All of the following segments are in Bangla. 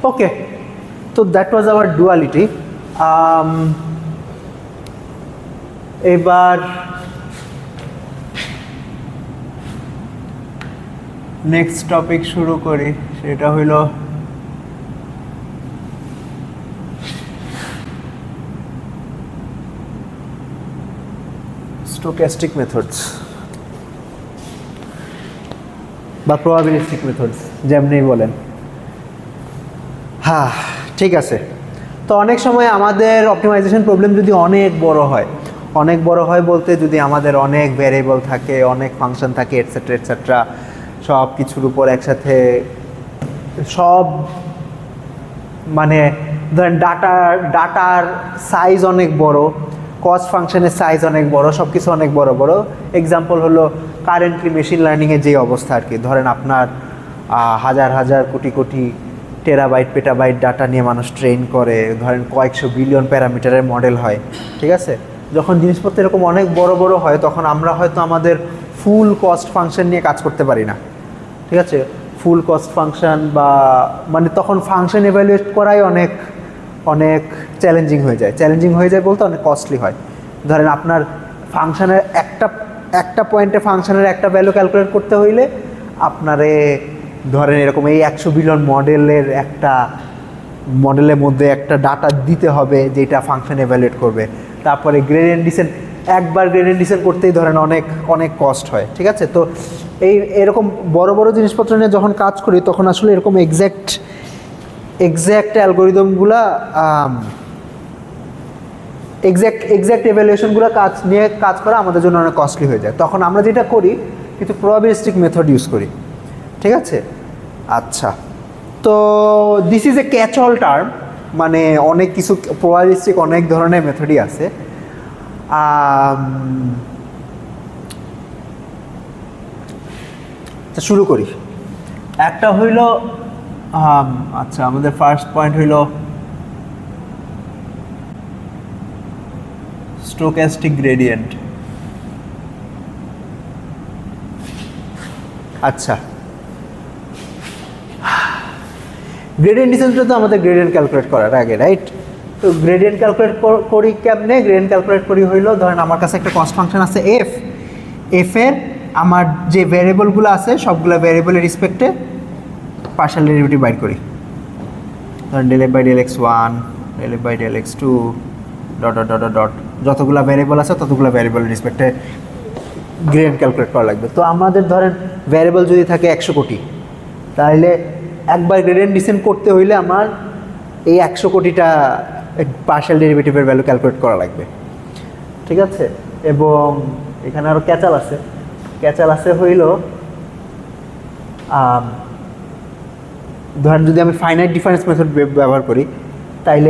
ওকে, তো দ্যাট ওয়াজ আওয়ার ডুয়ালিটি। এবার নেক্সট টপিক শুরু করি, সেটা হইল স্টোক্যাস্টিক মেথডস বা প্রবাবিলিস্টিক মেথডস যেমনি বলেন। হ্যাঁ, ঠিক আছে। তো অনেক সময় আমাদের অপটিমাইজেশন প্রবলেম যদি অনেক বড় হয় বলতে যদি আমাদের অনেক ভ্যারিয়েবল থাকে, অনেক ফাংশন থাকে, এটসেট্রা এটসেট্রা, সব কিছুর উপর একসাথে সব মানে ধরেন ডাটার সাইজ অনেক বড়, কস্ট ফাংশনের সাইজ অনেক বড়, সব কিছু অনেক বড় বড়। এক্সাম্পল হলো কারেন্টলি মেশিন লার্নিংয়ের যে অবস্থা আর কি। ধরেন আপনার হাজার হাজার crore crore terabyte petabyte data নিয়ে মানুষ ট্রেন করে, ধরেন কয়েকশো বিলিয়ন প্যারামিটারের মডেল হয়, ঠিক আছে। যখন জিনিসপত্র এরকম অনেক বড় বড় হয় তখন আমরা হয়তো আমাদের ফুল কস্ট ফাংশন নিয়ে কাজ করতে পারি না, ঠিক আছে। ফুল কস্ট ফাংশন বা মানে তখন ফাংশন এভ্যালুয়েট করাই অনেক অনেক চ্যালেঞ্জিং হয়ে যায় বলতে অনেক কস্টলি হয়। ধরেন আপনার ফাংশনের একটা পয়েন্টে ফাংশনের একটা ভ্যালু ক্যালকুলেট করতে হইলে আপনারে ধরেন এরকম এই 100 বিলিয়ন মডেলের মধ্যে একটা ডাটা দিতে হবে যেটা ফাংশন এভ্যালুয়েট করবে। তারপরে গ্রেডিয়েন্ট ডিসেন্ট, একবার গ্রেডিয়েন্ট ডিসেন্ট করতেই ধরেন অনেক কস্ট হয়, ঠিক আছে। তো এরকম বড় বড় জিনিসপত্র নিয়ে যখন কাজ করি তখন আসলে এরকম এক্স্যাক্ট অ্যালগোরিদমগুলা এক্স্যাক্ট এভ্যালুয়েশনগুলো কাজ করা আমাদের জন্য অনেক কস্টলি হয়ে যায়। তখন আমরা যেটা করি কিন্তু প্রবাবিলিস্টিক মেথড ইউজ করি, ঠিক আছে। আচ্ছা, তো this is a catch all term, মানে অনেক কিছু প্রবাবিলিস্টিক অনেক ধরনের মেথডই আছে। শুরু করি। একটা হইল আচ্ছা, আমাদের ফার্স্ট পয়েন্ট হইল স্টোক্যাস্টিক গ্রেডিয়েন্ট। আচ্ছা, গ্রেডিয়েন্ট ডিসেন্টটা তো আমাদের গ্রেডিয়েন্ট ক্যালকুলেট করার আগে, রাইট? তো গ্রেডিয়েন্ট ক্যালকুলেট করি কেমনে? গ্রেডিয়েন্ট ক্যালকুলেট করি হইল ধরেন আমার কাছে একটা কস্ট ফাংশন আছে এফ এর আমার যে ভ্যারিয়েবলগুলো আছে সবগুলো ভ্যারিয়েবলের রেসপেক্টে পার্শিয়াল ডেরিভেটিভ বাইর করি। ধরেন del f by del x 1, del f by del x 2, dot dot dot dot, যতগুলো ভ্যারিয়েবল আছে ততগুলো ভ্যারিয়েবলের রেসপেক্টে গ্রেডিয়েন্ট ক্যালকুলেট করা লাগবে। তো আমাদের ধরেন ভ্যারিয়েবল যদি থাকে 100 কোটি, তাহলে একবার গ্রেডিয়েন্ট ডিসেন্ট করতে হইলে আমার এই 100 কোটিটা পার্শিয়াল ডেরিভেটিভের ভ্যালু ক্যালকুলেট করা লাগবে, ঠিক আছে। এবং এখানে আরও ক্যাচাল আছে হইল ধরেন যদি আমি ফাইনাইট ডিফারেন্স মেথড ব্যবহার করি তাইলে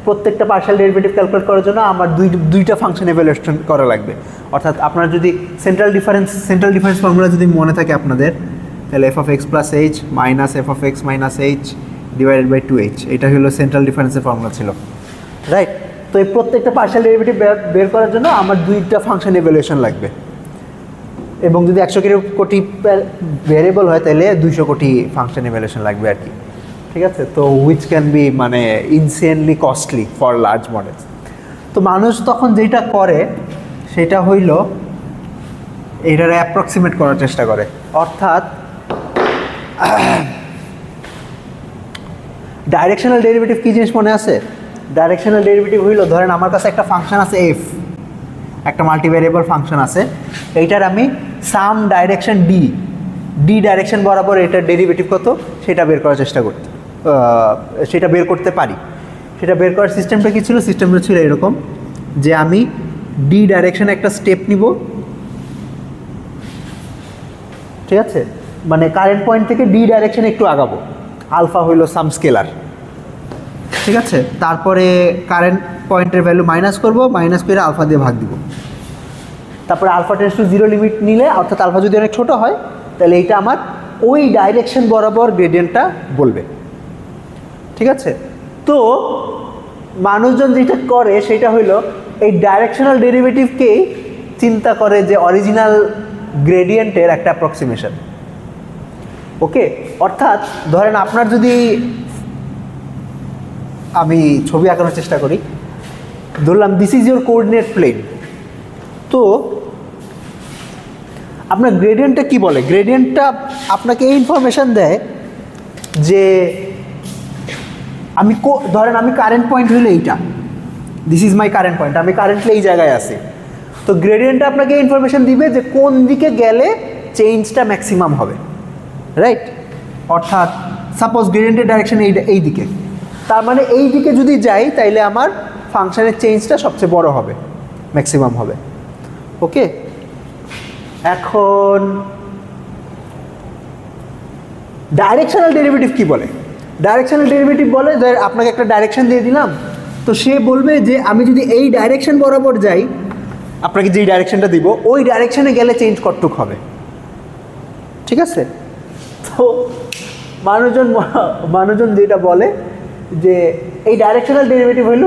প্রত্যেকটা পার্শিয়াল ডেরিভেটিভ ক্যালকুলেট করার জন্য আমার দুইটা ফাংশন এভালুয়েশন করা লাগবে। অর্থাৎ আপনার যদি সেন্ট্রাল ডিফারেন্স ফর্মুলা যদি মনে থাকে আপনাদের, তাহলে f of x plus h minus f of x minus h divided by 2h, এটা হলো সেন্ট্রাল ডিফারেন্সের ফর্মুলা ছিল, রাইট? তো এই প্রত্যেকটা পার্শিয়াল ডেরিভেটিভ বের করার জন্য আমার দুইটা ফাংশন এভালুয়েশন লাগবে। এবং যদি 100 কোটি ভ্যারিয়েবল হয় তাহলে 200 কোটি ফাংশন এভালুয়েশন লাগবে আর কি, ঠিক আছে। তো হুইচ ক্যান বি মানে insanely costly for large models. তো মানুষ তখন যেটা করে সেটা হইল এটার অ্যাপ্রক্সিমেট করার চেষ্টা করে। অর্থাৎ ডাইরেকশনাল ডেরিভেটিভ কী জিনিস মনে আছে? ডাইরেকশনাল ডেরিভেটিভ হইল ধরেন আমার কাছে একটা ফাংশন আছে এফ, একটা মাল্টিভ্যারিয়েবল ফাংশন আছে, এইটার আমি সাম ডাইরেকশন ডি ডাইরেকশন বরাবর এটার ডেরিভেটিভ কত সেটা বের করার চেষ্টা সেটা বের করতে পারি। সেটা বের করার সিস্টেমটা কী ছিল? সিস্টেমটা ছিল এরকম যে আমি ডি ডাইরেকশনে একটা স্টেপ নিব, ঠিক আছে, মানে কারেন্ট পয়েন্ট থেকে ডি ডাইরেকশনে একটু আগাবো, আলফা হইল সাম স্কেলার, ঠিক আছে। তারপরে কারেন্ট পয়েন্টের ভ্যালু মাইনাস করব, মাইনাস করে আলফা দিয়ে ভাগ দিব। তারপরে আলফা টেন্ডস টু 0 লিমিট নিলে, অর্থাৎ আলফা যদি অনেক ছোটো হয় তাহলে এইটা আমার ওই ডাইরেকশন বরাবর গ্রেডিয়েন্টটা বলবে, ঠিক আছে। তো মানুষজন যেটা করে সেটা হইল এই ডাইরেকশনাল ডেরিভেটিভকেই চিন্তা করে যে অরিজিনাল গ্রেডিয়েন্টের একটা অ্যাপ্রক্সিমেশন, ওকে। অর্থাৎ ধরেন আপনার যদি আমি ছবি আঁকানোর চেষ্টা করি। ধরলাম this is your coordinate plane. তো আপনার গ্রেডিয়েন্টটা কি বলে? গ্রেডিয়েন্টটা আপনাকে এই ইনফরমেশান দেয় যে আমি ধরেন আমি কারেন্ট পয়েন্ট হইলো এইটা, this is my current point, আমি কারেন্টলি এই জায়গায় আছি। তো গ্রেডিয়েন্টটা আপনাকে ইনফরমেশান দিবে যে কোন দিকে গেলে চেঞ্জটা ম্যাক্সিমাম হবে, রাইট? অর্থাৎ সাপোজ গ্রেডিয়েন্টের ডাইরেকশন এই দিকে, তার মানে এই দিকে যদি যাই তাইলে আমার ফাংশনের চেঞ্জটা সবচেয়ে বড় হবে, ম্যাক্সিমাম হবে। ওকে, এখন ডাইরেকশনাল ডেরিভেটিভ কি বলে? ডাইরেকশনাল ডেরিভেটিভ বলে যে আপনাকে একটা ডাইরেকশন দিয়ে দিলাম, তো সে বলবে যে আমি যদি এই ডাইরেকশন বরাবর যাই, আপনাকে যেই ডাইরেকশনটা দিব ওই ডাইরেকশনে গেলে চেঞ্জ কতটুক হবে, ঠিক আছে? তো মানুষজন যেটা বলে যে এই ডাইরেকশনাল ডেরিভেটিভ হলো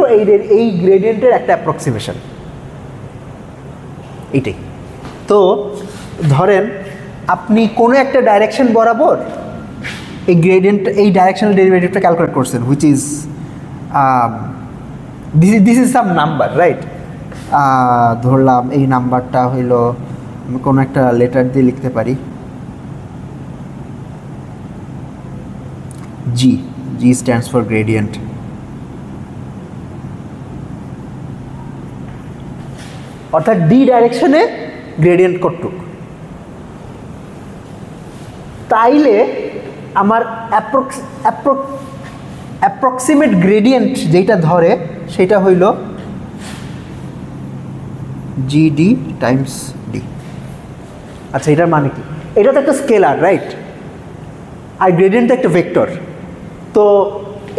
এই গ্রেডিয়েন্টের একটা অ্যাপ্রক্সিমেশন, এইটাই। তো ধরেন আপনি কোনো একটা ডাইরেকশন বরাবর এই গ্রেডিয়েন্ট, এই ডাইরেকশনাল ডেরিভেটিভটা ক্যালকুলেট করছেন, which is this is some number, right? ধরলাম এই নাম্বারটা হইল, আমি কোনো একটা লেটার দিয়ে লিখতে পারি জি, জি স্ট্যান্ডস ফর গ্রেডিয়েন্ট। অর্থাৎ ডি ডাইরেকশনে গ্রেডিয়েন্ট কতটুক, তাইলে আমার অ্যাপ্রক্সিমেট গ্রেডিয়েন্ট যেটা ধরে সেটা হইল জিডি টাইমস ডি। আচ্ছা, এটার মানে কি? এটা তো একটা স্কেলার, রাইট? আর গ্রেডিয়েন্ট একটা ভেক্টর। তো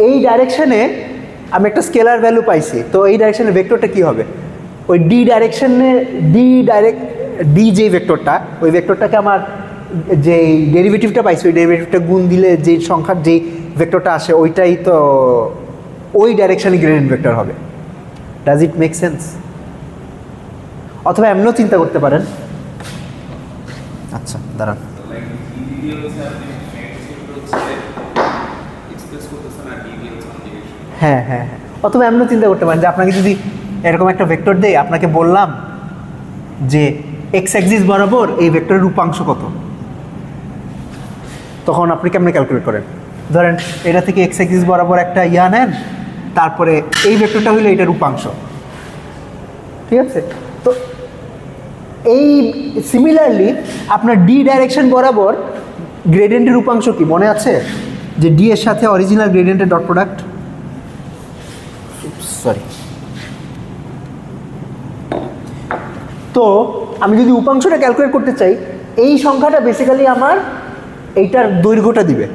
এই ডাইরেকশনে আমি একটা স্কেলার ভ্যালু পাইছি, তো এই ডাইরেকশনে ভেক্টরটা কি হবে? ওই ডি ডাইরেকশনে ডি যে ভেক্টরটা, ওই ভেক্টরটাকে আমার যে ডেরিভেটিভটা পাইছি ওই ডেরিভেটিভটা গুণ দিলে যে সংখ্যার যেই ভেক্টরটা আসে ওইটাই তো ওই ডাইরেকশনে গ্রেডিয়েন্ট ভেক্টর হবে। Does it make sense? অথবা এমনও চিন্তা করতে পারেন, আচ্ছা দাঁড়ান, হ্যাঁ হ্যাঁ হ্যাঁ, অথবা এমনও চিন্তা করতে পারেন যে আপনাকে যদি এরকম একটা ভেক্টর দেয়, আপনাকে বললাম যে এক্স অ্যাক্সিস বরাবর এই ভেক্টরের রূপাংশ কত, তখন আপনি কেমনে ক্যালকুলেট করেন? ধরেন এটা থেকে এক্স অ্যাক্সিস বরাবর একটা ইয়া নেন, তারপরে এই ভেক্টরটা হইলে এটা রূপাংশ, ঠিক আছে? তো এই সিমিলারলি আপনার ডি ডাইরেকশন বরাবর গ্রেডিয়েন্টের রূপাংশ কি মনে আছে? যে ডি এর সাথে অরিজিনাল গ্রেডিয়েন্টের ডট প্রোডাক্ট, সরি। তো আমি যদি উপাংশটা ক্যালকুলেট করতে চাই, এই সংখ্যাটা বেসিক্যালি আমার এইটার দৈর্ঘ্যটা দিবে।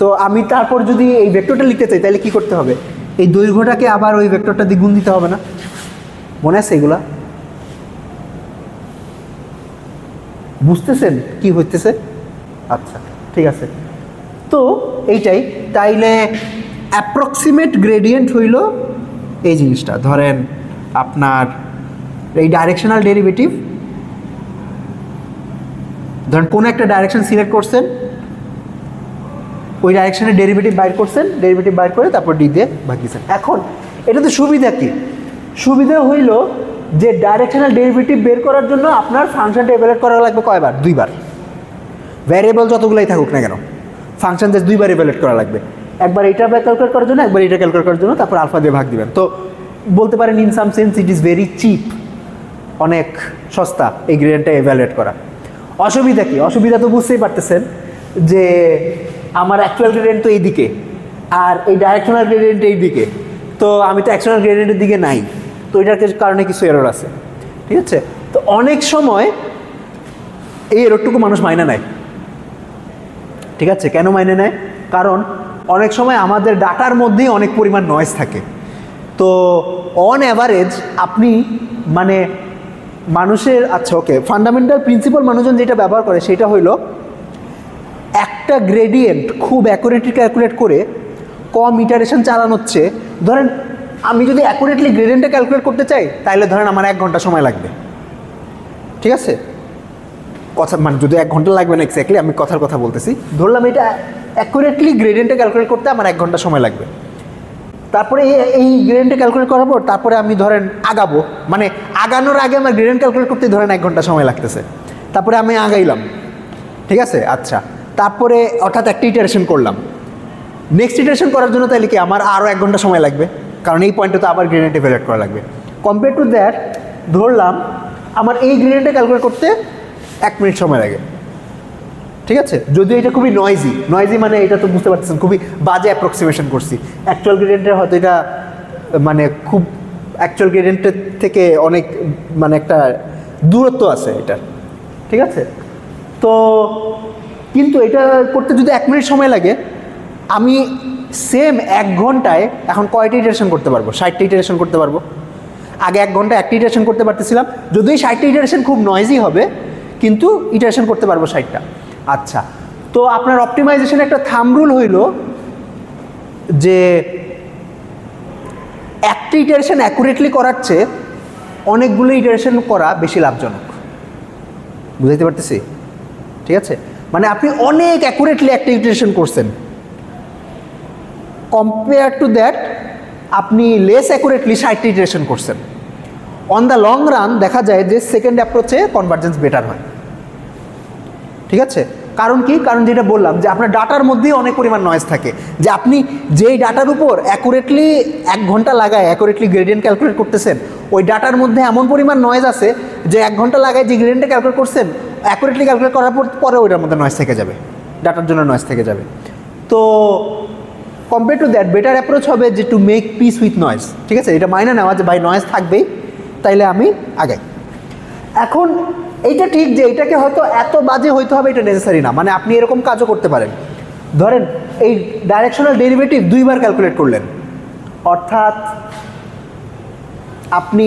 তো আমি তারপর যদি এই ভেক্টরটা লিখতে চাই তাহলে কি করতে হবে? এই দৈর্ঘ্যটাকে আবার ওই ভেক্টরটা দিয়ে গুণ দিতে হবে না? মনে আছে এগুলা? বুঝতেছেন কি হইতেছে? আচ্ছা ঠিক আছে। তো এইটাই, তাইলে অ্যাপ্রক্সিমেট গ্রেডিয়েন্ট হইল এই জিনিসটা। ধরেন আপনার এই ডাইরেকশনাল ডেরিভেটিভ, ধরেন কোনো একটা ডাইরেকশন সিলেক্ট করছেন, ওই ডাইরেকশনের ডেরিভেটিভ বাইর করছেন, ডেরিভেটিভ বাইর করে তারপর ডি দিয়ে ভাগ দিয়েছেন। এখন এটাতে সুবিধা কি? সুবিধা হইল যে ডাইরেকশনাল ডেরিভেটিভ বের করার জন্য আপনার ফাংশনটা এভালুয়েট করা লাগবে কয়বার? দুইবার। ভ্যারিয়েবল যতগুলাই থাকুক না কেন, ফাংশন জাস্ট দুইবার এভালুয়েট করা লাগবে। একবার এইটা ক্যালকুলেট করার জন্য, একবার এটা ক্যালকুলেট করার জন্য, তারপর আলফা দিয়ে ভাগ দিবেন। তো বলতে পারেন in some sense it is very chip, অনেক সস্তা এই গ্রেডিয়েন্টটা এভালুয়েট করা। অসুবিধা কি? অসুবিধা তো বুঝতেই পারতেছেন যে আমার অ্যাকচুয়াল গ্রেডিয়েন্ট তো এইদিকে আর এই ডাইরেকশনাল গ্রেডিয়েন্ট এই দিকে, তো আমি তো অ্যাকচুয়াল গ্রেডিয়েন্টের দিকে নাই, তো এটার কারণে কিছু এরর আছে, ঠিক আছে? তো অনেক সময় এই এররটুকু মানুষ মাইনে নেয়, ঠিক আছে? কেন মাইনে নেয়? কারণ অনেক সময় আমাদের ডাটার মধ্যেই অনেক পরিমাণ নয়েজ থাকে। তো অন অ্যাভারেজ আপনি মানে মানুষের, আচ্ছা ওকে, ফান্ডামেন্টাল প্রিন্সিপাল মানুষজন যেটা ব্যবহার করে সেটা হইলো একটা গ্রেডিয়েন্ট খুব অ্যাকুরেটলি ক্যালকুলেট করে কম ইটারেশন চালানো হচ্ছে। ধরেন আমি যদি অ্যাকুরেটলি গ্রেডিয়েন্টটা ক্যালকুলেট করতে চাই তাহলে ধরেন আমার 1 ঘন্টা সময় লাগবে, ঠিক আছে? কথা মানে যদি 1 ঘন্টা লাগবে না এক্স্যাক্টলি, আমি কথার কথা বলতেছি। ধরলাম এটা অ্যাকুরেটলি গ্রেডিয়েন্টটা ক্যালকুলেট করতে আমার 1 ঘন্টা সময় লাগবে। তারপরে এই গ্রেডিয়েন্টটা ক্যালকুলেট করার পর তারপরে আমি ধরেন আগাবো, মানে আগানোর আগে আমার গ্রেডিয়েন্ট ক্যালকুলেট করতে ধরেন 1 ঘন্টা সময় লাগতেছে, তারপরে আমি আগাইলাম, ঠিক আছে। আচ্ছা, তারপরে অর্থাৎ একটা ইটারেশন করলাম, নেক্সট ইটারেশন করার জন্য তাহলে কি আমার আরও 1 ঘন্টা সময় লাগবে, কারণ এই পয়েন্টে তো আবার গ্রেডিয়েন্ট ইভ্যালুয়েট করা লাগবে। কম্পেয়ার টু দ্যাট ধরলাম আমার এই গ্রেডিয়েন্টটা ক্যালকুলেট করতে 1 মিনিট সময় লাগে, ঠিক আছে। যদিও এটা খুবই নয়েজি মানে এটা তো বুঝতে পারতেছেন খুবই বাজে অ্যাপ্রক্সিমেশন করছি, অ্যাকচুয়াল গ্রেডিয়েন্টের হয়তো এটা মানে খুব অ্যাকচুয়াল গ্রেডিয়েন্টের থেকে অনেক মানে একটা দূরত্ব আছে এটা, ঠিক আছে। তো কিন্তু এটা করতে যদি 1 মিনিট সময় লাগে, আমি সেম 1 ঘন্টায় এখন কয়টা ইটারেশন করতে পারবো? 60টা ইটারেশন করতে পারবো। আগে 1 ঘন্টায় 1টা ইটারেশন করতে পারতেছিলাম, যদিও 60টা ইটারেশন খুব নয়েজি হবে, কিন্তু ইটারেশন করতে পারবো 60টা। আচ্ছা, তো আপনার অপটিমাইজেশন একটা থাম্ব রুল হইল যে একটা ইটারেশন অ্যাকুরেটলি করার চেয়ে অনেকগুলো ইটারেশন করা বেশি লাভজনক, বুঝাইতে পারতেছি, ঠিক আছে। মানে আপনি অনেক অ্যাকুরেটলি একটা ইটারেশন করছেন, কম্পেয়ার টু দ্যাট আপনি লেস অ্যাকুরেটলি 60টা ইটারেশন করছেন। অন দ্য লং রান দেখা যায় যে সেকেন্ড অ্যাপ্রোচে কনভার্জেন্স বেটার হয়, ঠিক আছে। কারণ কি? কারণ যেটা বললাম যে আপনার ডাটার মধ্যেই অনেক পরিমাণ নয়েজ থাকে, যে আপনি যেই ডাটার উপর অ্যাকুরেটলি 1 ঘন্টা লাগায় অ্যাকুরেটলি গ্রেডিয়েন্ট ক্যালকুলেট করতেছেন, ওই ডাটার মধ্যে এমন পরিমাণ নয়েজ আছে যে 1 ঘন্টা লাগায় যে গ্রেডিয়েন্টটা ক্যালকুলেট করছেন অ্যাকুরেটলি ক্যালকুলেট করার পরে ওইটার মধ্যে নয়েজ থেকে যাবে, ডাটার জন্য নয়েজ থেকে যাবে। তো compare to that better approach হবে যে to make piece with noise, ঠিক আছে। এটা মাইনে নেওয়া যে ভাই নয়েজ থাকবেই, তাইলে আমি আগাই। এখন এইটা ঠিক যে এটাকে হয়তো এত বাজে হইতে হবে এটা নেসেসারি না, মানে আপনি এরকম কাজও করতে পারেন। ধরেন এই ডাইরেকশনাল ডেরিভেটিভ 2 বার ক্যালকুলেট করলেন, অর্থাৎ আপনি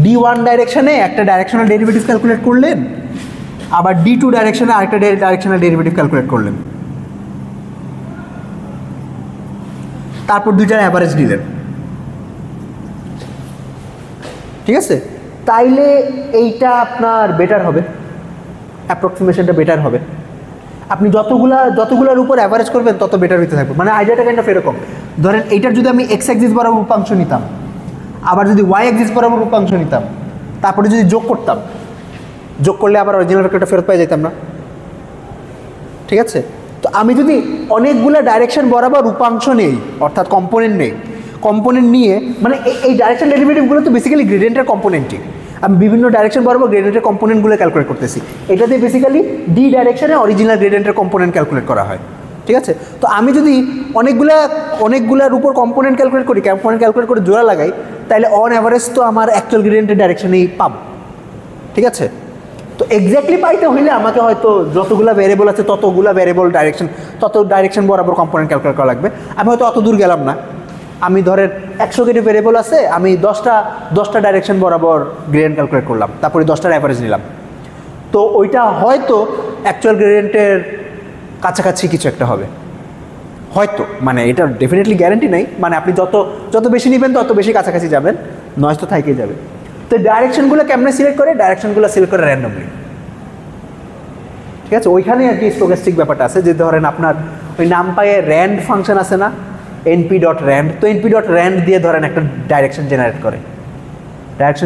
D1 ডাইরেকশনে একটা ডাইরেকশনাল ডেরিভেটিভ ক্যালকুলেট করলেন, আবার D2 ডাইরেকশনে আরেকটা ডাইরেকশনাল ডেরিভেটিভ ক্যালকুলেট করলেন, তারপর দুইটার অ্যাভারেজ নিলেন, ঠিক আছে। তাইলে এইটা আপনার বেটার হবে, অ্যাপ্রক্সিমেশনটা বেটার হবে। আপনি যতগুলোর উপর অ্যাভারেজ করবেন তত বেটার হইতে থাকবে। মানে আইডিয়াটা কাইন্ড অফ এরকম, ধরেন এইটার যদি আমি এক্স অ্যাক্সিস বরাবর রূপাংশ নিতাম, আবার যদি ওয়াই অ্যাক্সিস বরাবর রূপাংশ নিতাম, তারপরে যদি যোগ করতাম, যোগ করলে আবার অরিজিনাল ভেক্টরটা ফেরত পাই যেতাম না, ঠিক আছে। তো আমি যদি অনেকগুলো ডাইরেকশন বরাবর রূপাংশ নেই, অর্থাৎ কম্পোনেন্ট নেই, কম্পোনেন্ট নিয়ে মানে এই ডাইরেকশন ডেরিভেটিভগুলো তো বেসিক্যালি গ্রেডিয়েন্টের কম্পোনেন্টই, আমি বিভিন্ন ডাইরেকশন বরাবর গ্রেডিয়েন্টের কম্পোনেন্টগুলো ক্যালকুলেট করতেছি। এটা দিয়ে বেসিক্যালি ডি ডাইরেকশনে অরিজিনাল গ্রেডিয়েন্টের কম্পোনেন্ট ক্যালকুলেট করা হয়, ঠিক আছে। তো আমি যদি অনেকগুলার উপর কম্পোনেন্ট ক্যালকুলেট করি, কম্পোনেন্ট ক্যালকুলেট করে জোড়া লাগাই, তাহলে অন অ্যাভারেজ তো আমার অ্যাকচুয়াল গ্রেডিয়েন্টের ডাইরেকশনেই পাবো, ঠিক আছে। তো এক্স্যাক্টলি পাইতে হইলে আমাকে হয়তো যতগুলো ভ্যারিয়েবল আছে ততগুলো ভ্যারিয়েবল তত ডাইরেকশন বরাবর কম্পোনেন্ট ক্যালকুলেট করা লাগবে। আমি হয়তো অত দূর গেলাম না, আমি ধরেন 100 কেটি ভ্যারিয়েবল আছে, আমি 10টা ডাইরেকশন বরাবর গ্রেডিয়েন্ট ক্যালকুলেট করলাম, তারপরে 10টার অ্যাভারেজ নিলাম, তো ওইটা হয়তো অ্যাকচুয়াল গ্রেডিয়েন্টের কাছাকাছি কিছু একটা হবে হয়তো, মানে এটা ডেফিনেটলি গ্যারান্টি নেই, মানে আপনি যত বেশি নেবেন তত বেশি কাছাকাছি যাবেন, নয়েজ তো থাকেই যাবে। তো ডাইরেকশনগুলো কেমনে সিলেক্ট করে? ডাইরেকশনগুলো সিলেক্ট করে র্যান্ডমলি, ঠিক আছে। ওইখানে আর কি স্টোক্যাস্টিক ব্যাপারটা আছে, যে ধরেন আপনার ওই নামপায়ে র্যান্ড ফাংশন আছে না, np.rand, তো np.rand দিয়ে ধরেন একটা ডাইরেকশন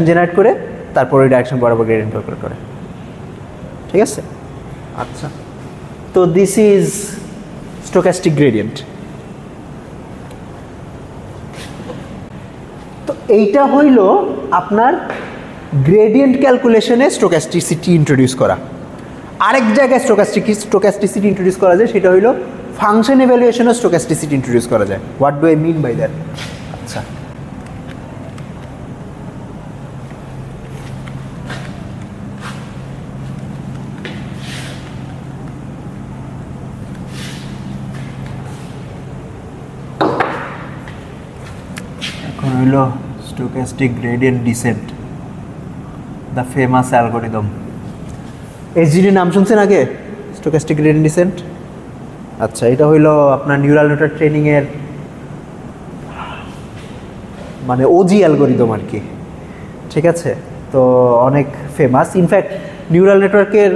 জেনারেট করে তারপর ওই ডাইরেকশন বরাবর গ্রেডিয়েন্ট ক্যালকুলেট করে, ঠিক আছে। আচ্ছা, তো দিস ইজ স্টোক্যাস্টিক গ্রেডিয়েন্ট। তো এইটা হইল আপনার গ্রেডিয়েন্ট ক্যালকুলেশনে স্টোক্যাস্টিসিটি ইন্ট্রোডিউস করা। আরেক জায়গায় স্টোক্যাস্টিসিটি ইন্ট্রোডিউস করা যায়, সেটা হইল ফাংশন ইভ্যালুয়েশনে স্টোক্যাস্টিসিটি ইন্ট্রোডিউস করা যায়। What do I mean by that? আচ্ছা, এখন হইল stochastic gradient descent, the famous algorithm. SGD নাম শুনছেন আগে? Stochastic gradient descent. আচ্ছা, এটা হইলো আপনার নিউরাল নেটওয়ার্ক ট্রেনিংয়ের মানে ওজি অ্যালগরিদম আর কি, ঠিক আছে। তো অনেক ফেমাস, ইনফ্যাক্ট নিউরাল নেটওয়ার্কের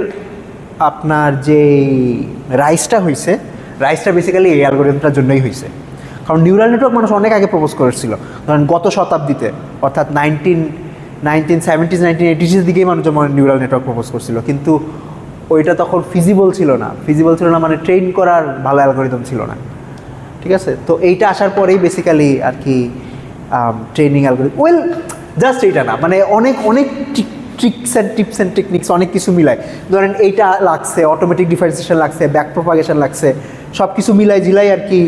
আপনার যে রাইসটা বেসিক্যালি এই অ্যালগরিদমটার জন্যই হয়েছে। কারণ নিউরাল নেটওয়ার্ক মানুষ অনেক আগে প্রপোজ করেছিল, ধরেন গত শতাব্দীতে, অর্থাৎ 1970s 1980s দিকেই মানুষ যেমন নিউরাল নেটওয়ার্ক প্রপোজ করছিল, কিন্তু ওইটা তখন ফিজিবল ছিল না, মানে ট্রেন করার ভালো অ্যালগোরিদম ছিল না। ঠিক আছে, তো এইটা আসার পরেই বেসিক্যালি আর কি ট্রেনিং অ্যালগোরিদম, ওয়েল জাস্ট এইটা না, মানে অনেক অনেক tricks and tips and techniques অনেক কিছু মিলায়, ধরেন এইটা লাগছে, অটোমেটিক ডিফারেন্সিয়েশন লাগছে, ব্যাক প্রপাগেশন লাগছে, সব কিছু মিলাই জিলাই আর কি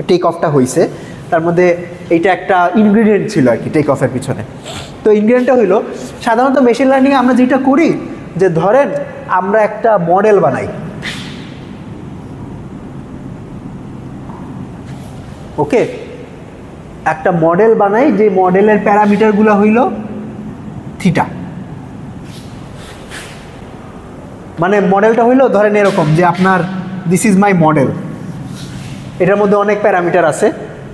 টেক অফটা হয়েছে। তার মধ্যে এইটা একটা ইনগ্রিডিয়েন্ট ছিল আর কি টেক অফের পিছনে। তো ইনগ্রিডিয়েন্টটা হইলো, সাধারণত মেশিন লার্নিংয়ে আমরা যেটা করি যে ধরেন আমরা একটা মডেল বানাই, ওকে, একটা মডেল বানাই, যে মডেলের প্যারামিটারগুলো হইল থিটা, মানে মডেলটা হইলো ধরেন এরকম যে আপনার দিস ইজ মাই মডেল, এটার মধ্যে অনেক প্যারামিটার আছে,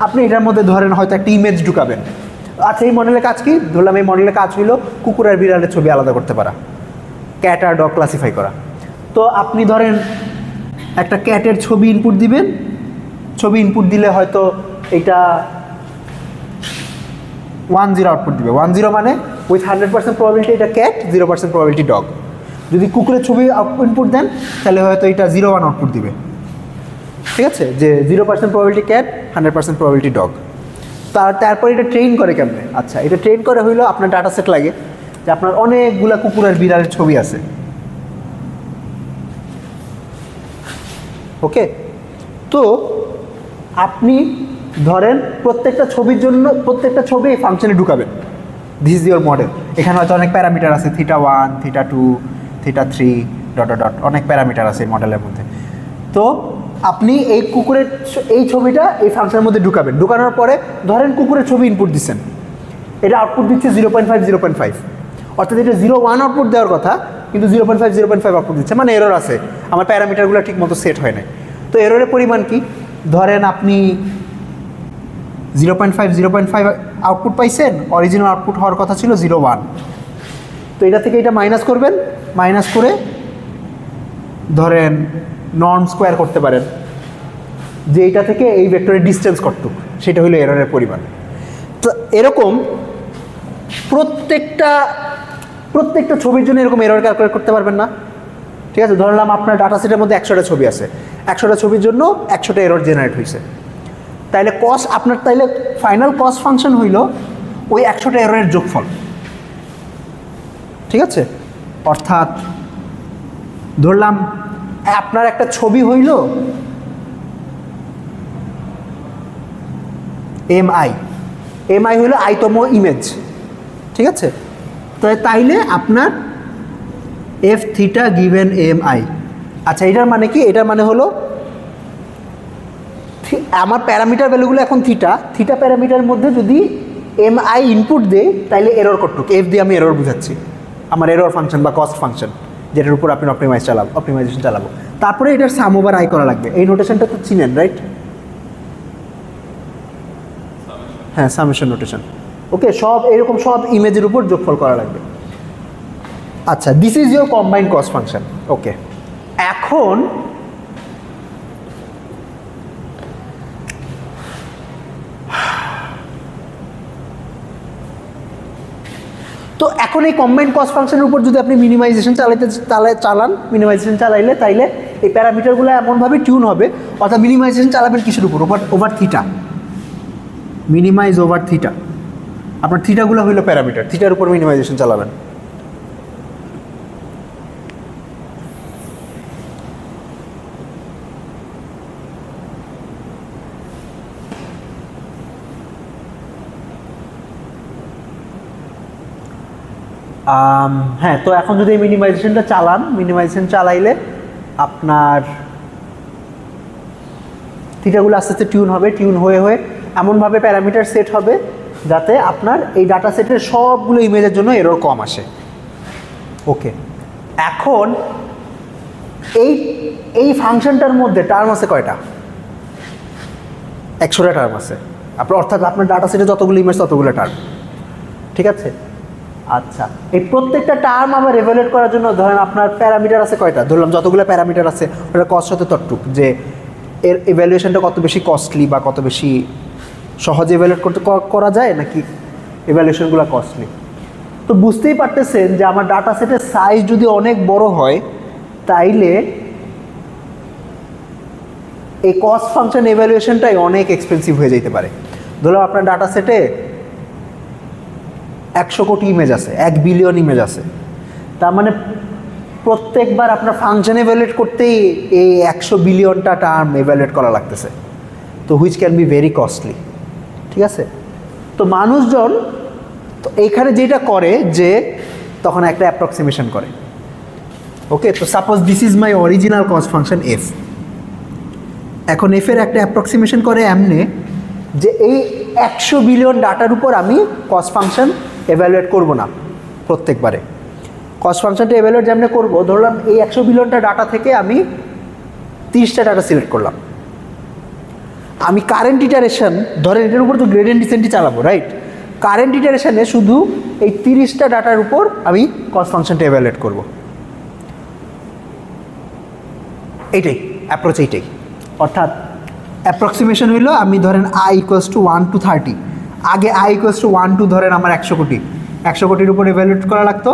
আপনি এটার মধ্যে ধরেন হয়তো একটা ইমেজ ঢুকাবেন। আচ্ছা, এই মডেলের কাজ কি? ধরলাম এই মডেলের কাজ হইলো কুকুর আর বিড়ালের ছবি আলাদা করতে পারা, ক্যাট আর ডগ ক্লাসিফাই করা। তো আপনি ধরেন একটা ক্যাটের ছবি ইনপুট দিবেন, ছবি ইনপুট দিলে হয়তো এটা 10 আউটপুট দিবে। 10 মানে উইথ 100% প্রবাবিলিটি এটা ক্যাট, 0% প্রবাবিলিটি ডগ। যদি কুকুরের ছবি ইনপুট দেন তাহলে হয়তো এটা 0-1 আউটপুট দিবে। ঠিক আছে, যে 0% প্রবাবিলিটি ক্যাট, 100% প্রবাবিলিটি ডগ। তারপর এটা ট্রেন করে কেমনে? আচ্ছা, এটা ট্রেন করে হইলো আপনার ডাটা সেট লাগে যে আপনার অনেকগুলা কুকুর আর বিড়ালের ছবি আছে, ওকে। তো আপনি ধরেন প্রত্যেকটা ছবির জন্য প্রত্যেকটা ছবি এই ফাংশনে ঢুকাবেন, দিস ইজ ইয়োর মডেল। এখানে হয়তো অনেক প্যারামিটার আছে, θ1, θ2, θ3 ডট ডট, অনেক প্যারামিটার আছে এই মডেলের মধ্যে। তো আপনি এই কুকুরের এই ছবিটা এই ফাংশনের মধ্যে ঢুকাবেন, ঢুকানোর পরে ধরেন কুকুরের ছবি ইনপুট দিচ্ছেন, এটা আউটপুট দিচ্ছে 0.5 0.5, অর্থাৎ এটা 0-1 আউটপুট দেওয়ার কথা, কিন্তু 0.5 0.5 আউটপুট দিচ্ছে, মানে এরর আছে, আমার প্যারামিটারগুলো ঠিক মতো সেট হয় নাই। তো এররের পরিমাণ কি? ধরেন আপনি 0.5 আউটপুট পাইছেন, অরিজিনাল আউটপুট হওয়ার কথা ছিল 0-1, তো এটা থেকে এটা মাইনাস করবেন, মাইনাস করে ধরেন নর্ম স্কোয়ার করতে পারেন, যে এইটা থেকে এই ভেক্টরের ডিস্টেন্স কতটুকু, সেটা হলো এররের পরিমাণ। তো এরকম প্রত্যেকটা ছবির জন্য এরকম এরর ক্যালকুলেট করতে পারবেন না। ঠিক আছে, ধরলাম আপনার ডাটা সেটের মধ্যে 100টা ছবি আছে, 100টা ছবির জন্য 100টা এরর জেনারেট হয়েছে, তাইলে কস্ট আপনার, তাইলে ফাইনাল কস্ট ফাংশন হইল ওই 100টা এররের যোগফল। ঠিক আছে, অর্থাৎ ধরলাম আপনার একটা ছবি হইল এমআই হইল আইতম ইমেজ। ঠিক আছে, তো তাইলে আপনার এফ থিটা গিভেন এমআই। আচ্ছা, এটার মানে কি? এটার মানে হলো আমার প্যারামিটার ভ্যালুগুলো এখন থিটা প্যারামিটারের মধ্যে যদি এমআই ইনপুট দেয় তাইলে এরর কতটুকু, এফ দিয়ে আমি এরর বুঝাচ্ছি, আমার এরর ফাংশন বা কস্ট ফাংশন, যেটার উপর আপনি অপটিমাইজেশন চালাবো। তারপরে এটার সাম ওভার আই করা লাগবে। এই নোটেশনটা তো চিনেন, রাইট? হ্যাঁ, সামেশন নোটেশন। ওকে, সব এরকম সব ইমেজের উপর যোগফল করা লাগবে। আচ্ছা, this is your combined cost function. Okay, এখন তো এখন এই কম্বাইন্ড কস্ট ফাংশনের উপর যদি আপনি মিনিমাইজেশন মিনিমাইজেশন চালাইলে তাইলে এই প্যারামিটারগুলো এমনভাবে টিউন হবে, অর্থাৎ মিনিমাইজেশন চালাবেন কিসের উপর? Over theta, minimize over theta. আপনার থিটাগুলো হইলো প্যারামিটার, থিটার উপর মিনিমাইজেশন চালাবেন। হ্যাঁ, তো এখন যদি এই মিনিমাইজেশনটা চালান, মিনিমাইজেশন চালাইলে আপনার থিটাগুলো আস্তে আস্তে টিউন হবে, টিউন হয়ে এমনভাবে প্যারামিটার সেট হবে যাতে আপনার এই ডাটা সেটের সবগুলো ইমেজের জন্য এরর কম আসে। ওকে, এখন এই ফাংশনটার মধ্যে টার্ম আছে কয়টা? 100টা টার্ম আছে আপনার, অর্থাৎ আপনার ডাটা সেটে যতগুলো ইমেজ ততগুলো টার্ম। ঠিক আছে, আচ্ছা, এই প্রত্যেকটা টার্ম আবার এভালুয়েট করার জন্য ধরেন আপনার প্যারামিটার আছে কয়টা? ধরলাম যতগুলো প্যারামিটার আছে ওটা কস্ট হতে ততটুক, যে এর ইভ্যালুয়েশনটা কত বেশি কস্টলি বা কত বেশি সহজে ইভ্যালুয়েট করা যায় নাকি ইভ্যালুয়েশনগুলো কস্টলি। তো বুঝতেই পারতেছেন যে আমার ডাটা সেটের সাইজ যদি অনেক বড় হয় তাইলে এই কস্ট ফাংশন ইভ্যালুয়েশনটাই অনেক এক্সপেন্সিভ হয়ে যেতে পারে। ধরো আপনার ডাটা সেটে 100 কোটি ইমেজ আছে, 1 বিলিয়ন ইমেজ আছে, তার মানে প্রত্যেকবার আপনার ফাংশন ইভ্যালুয়েট করতেই এই 100 বিলিয়নটা টার্ম ইভ্যালুয়েট করা লাগতেছে, তো which can be very costly. ঠিক আছে, তো মানুষজন তো এইখানে যেটা করে যে তখন একটা অ্যাপ্রক্সিমেশন করে। ওকে, তো suppose this is my original cost function F. এখন এফের একটা অ্যাপ্রক্সিমেশন করে এমনি যে এই 100 বিলিয়ন ডাটার উপর আমি কস্ট ফাংশন এভ্যালুয়েট করব না প্রত্যেকবারে। কস্ট ফাংশনটা এভ্যালুয়েট যেমনি করবো, ধরলাম এই 100 বিলিয়নটা ডাটা থেকে আমি 30টা ডাটা সিলেক্ট করলাম। আমি কারেন্ট ইটারেশন ধরেন এটার উপর তো গ্রেডিয়েন্ট ডিসেন্টই চালাবো, রাইট? কারেন্ট ইটারেশনে শুধু এই 30টা ডাটার উপর আমি কস্ট ফাংশনটা এভ্যালুয়েট করব। এইটাই অ্যাপ্রোচ, এইটাই। অর্থাৎ অ্যাপ্রক্সিমেশন হইলো আমি ধরেন i = 1 to 30, আগে i = 1 to ধরেন আমার 100 কোটি, 100 কোটির উপর এভ্যালুয়েট করা লাগতো,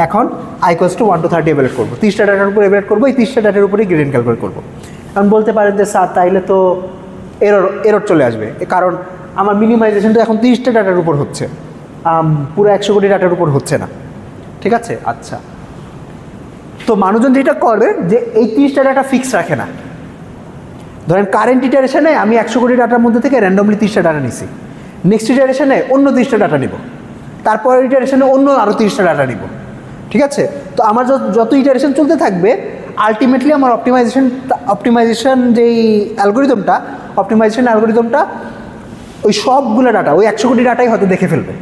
এখন i = 1 to 30 এভ্যালুয়েট করবো, 30টা ডাটার উপর এভ্যালুয়েট করবো, এই 30টা ডাটার উপরেই গ্রেডিয়েন্ট ক্যালকুলেট করবো। এখন বলতে পারেন যে স্যার তাইলে তো এরর চলে আসবে, কারণ আমার মিনিমাইজেশনটা এখন 30টা ডাটার উপর হচ্ছে, পুরো 100 কোটি ডাটার উপর হচ্ছে না। ঠিক আছে, আচ্ছা, তো মানুষজন যেটা করবে যে এই 30টা ডাটা ফিক্স রাখে না। ধরেন কারেন্ট ইটারেশনে আমি 100 কোটি ডাটার মধ্যে থেকে র্যান্ডমলি 30টা ডাটা নিছি, নেক্সট ইটারেশনে অন্য 30টা ডাটা নিব, তারপরের ইটারেশনে অন্য আরও 30টা ডাটা নিব। ঠিক আছে, তো আমার যত ইটারেশন চলতে থাকবে আলটিমেটলি আমার অপটিমাইজেশন যেই অ্যালগোরিদমটা ওই সবগুলো ডাটা ওই 100 কোটি ডাটাই হয়তো দেখে ফেলবে।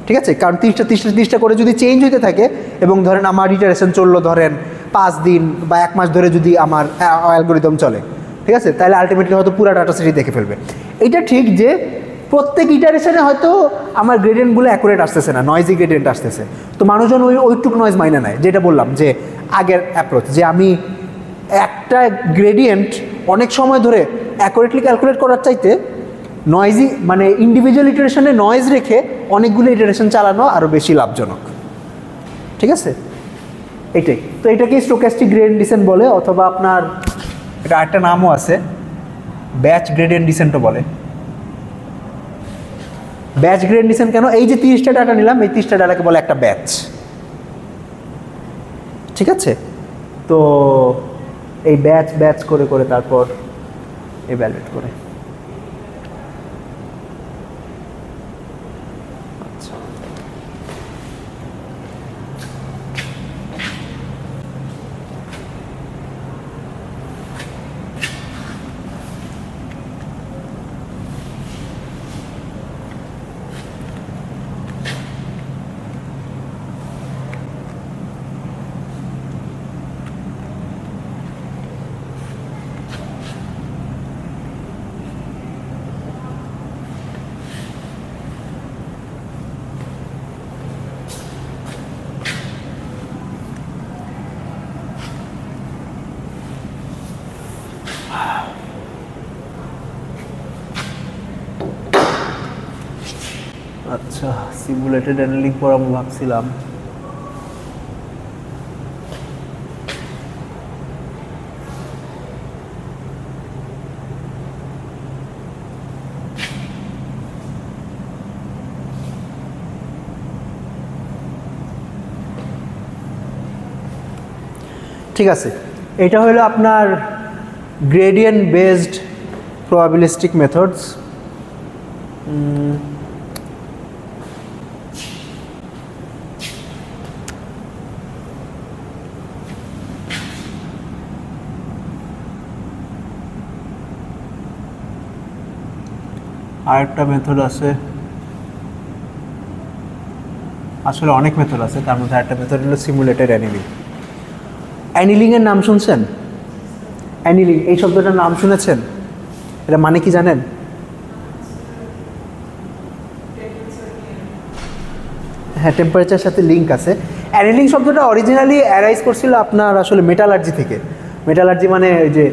ঠিক আছে, কারণ 30টা করে যদি চেঞ্জ হইতে থাকে এবং ধরেন আমার ইটারেশন চললো ধরেন 5 দিন বা 1 মাস ধরে যদি আমার অ্যালগোরিদম চলে, ঠিক আছে, তাহলে আলটিমেটলি হয়তো পুরো ডাটা সেটই দেখে ফেলবে। এটা ঠিক যে প্রত্যেক ইটারেশনে হয়তো আমার গ্রেডিয়েন্টগুলো অ্যাকুরেট আসতেছে না, নয়েজি গ্রেডিয়েন্ট আসতেছে, তো মানুষজন ওইটুক নয়েজ মাইনে নেয়। যেটা বললাম যে আগের অ্যাপ্রোচ, যে আমি একটা গ্রেডিয়েন্ট অনেক সময় ধরে অ্যাকুরেটলি ক্যালকুলেট করার চাইতে নয়েজি মানে ইন্ডিভিজুয়াল ইটারেশনে নয়েজ রেখে অনেকগুলো ইটারেশন চালানো আরও বেশি লাভজনক। ঠিক আছে, এইটাই। তো এটাকে স্টোক্যাস্টিক গ্রেডিয়েন্ট ডিসেন্ট বলে, অথবা আপনার এটা একটা নামও আছে, ব্যাচ গ্রেডিয়েন্ট ডিসেন্টও বলে। ব্যাচ গ্রেডিয়েন্ট ডিসেন্ট কেন? এই যে 30টা ডাটা নিলাম, এই 30টা ডাটাকে বলে একটা ব্যাচ। ঠিক আছে, তো এই ব্যাচ করে করে তারপর ইভ্যালুয়েট করে। আচ্ছা, সিমুলেটেড অ্যানালিং পড়াবো ভাবছিলাম। ঠিক আছে, এটা হলো আপনার গ্রেডিয়েন্ট বেসড প্রবাবিলিস্টিক মেথডস। আরেকটা মেথড আছে, আসলে অনেক মেথড আছে, তার মধ্যে আরেকটা মেথড হলো সিমুলেটেড অ্যানিলিং। অ্যানিলিংয়ের নাম শুনছেন? অ্যানিলিং এই শব্দটার নাম শুনেছেন? এটা মানে কি জানেন? হ্যাঁ, টেম্পারেচারের সাথে লিঙ্ক আছে। অ্যানিলিং শব্দটা অরিজিনালি অ্যারাইজ করছিল আপনার আসলে মেটালার্জি থেকে। মেটালার্জি মানে ওই যে